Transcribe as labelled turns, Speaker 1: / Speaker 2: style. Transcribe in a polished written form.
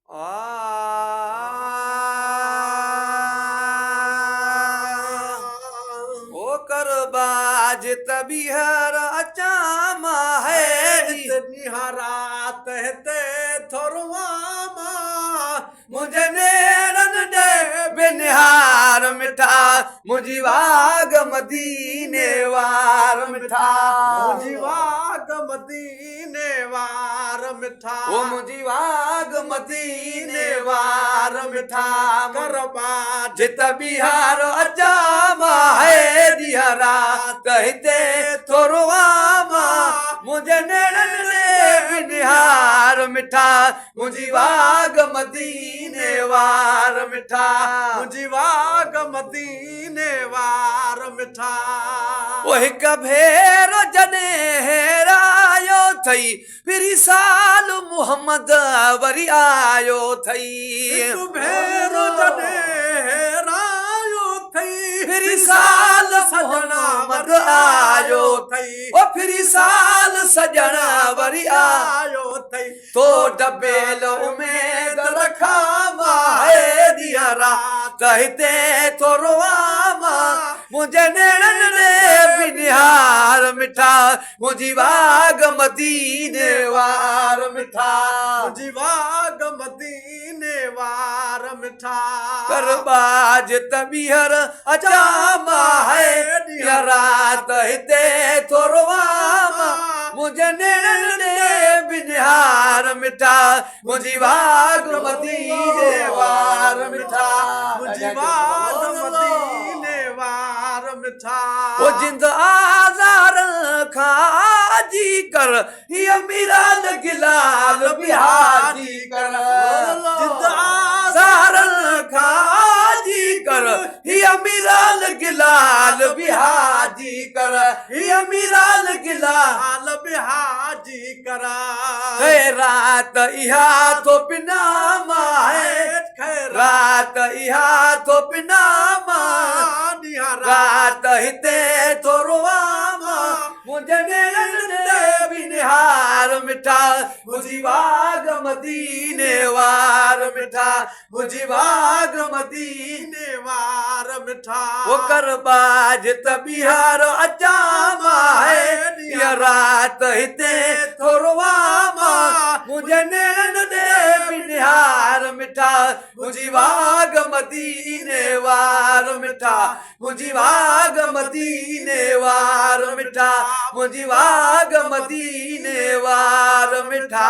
Speaker 1: आ ओ कर बाज तबीहर अचामा है
Speaker 2: निहारा तहते थोरवामा
Speaker 1: मुझे नेरन दे बिनिहार मिठा मुझी वाग मदीने वार मिठा
Speaker 2: मुझी वाग मदीने वार मिठा
Speaker 1: ओ मुझी वाग मदीने वार मिठा
Speaker 2: करबा
Speaker 1: जित बिहार अचामा है दिहरा कहते थोरवामा मुझे नेरन दे बिनिहार मिठा मुझी वाग मदीने वार मिठा
Speaker 2: मुझी वाग मदीने वार मिठा
Speaker 1: ओ हिक भेर जने हेरायो थई फिरी साल मुहम्मद वरी आयो थई
Speaker 2: तू भेरो जने हेरायो थई
Speaker 1: फिरी साल
Speaker 2: सजना
Speaker 1: मुहम्मद आयो
Speaker 2: थई
Speaker 1: ओ फिरी साल सजना वरी
Speaker 2: आयो थई
Speaker 1: तो डबेल उमेद रखा माहे दियारा कहते तो रोआमा मुझे नेड़न रे बिनिहार मिठा मुझी वाग मदीने वार मिठा
Speaker 2: मुझी वाग मदीने वार मिठा
Speaker 1: करबाज तबीहर अचामा है दियारा कहते तो रोआमा मुझे नेड़न रे बिनिहार मिठा मुझी वाग मदीने वार मिठा
Speaker 2: मुझी वाग मदीने वार मिठा
Speaker 1: ओ जिंद आज़ार खाजी कर ये मिराल गिलाल बिहाजी कर
Speaker 2: जिंद
Speaker 1: आज़ार खाजी कर ये मिराल गिलाल बिहाजी कर ये मिराल गिलाल
Speaker 2: हाल बिहाजी करा
Speaker 1: खैरात इहा तो पिना माए खैरात इहा तो पिना मा रात हिते थोरवामा मुझे नेरन दे बिनिहार मिठा मुझी वाग मदीने वार मिठा मुझी वाग मदीने
Speaker 2: वार मिठा
Speaker 1: वो कर बाज तबीहार अचामा है ये रात हिते थोरवामा मुझे नेरन दे बिनिहार मिठा मुझी वाग मदीने वार मिठा मुझी वाग मदीने वार मिठा मुझी वाग मदीने वार मिठा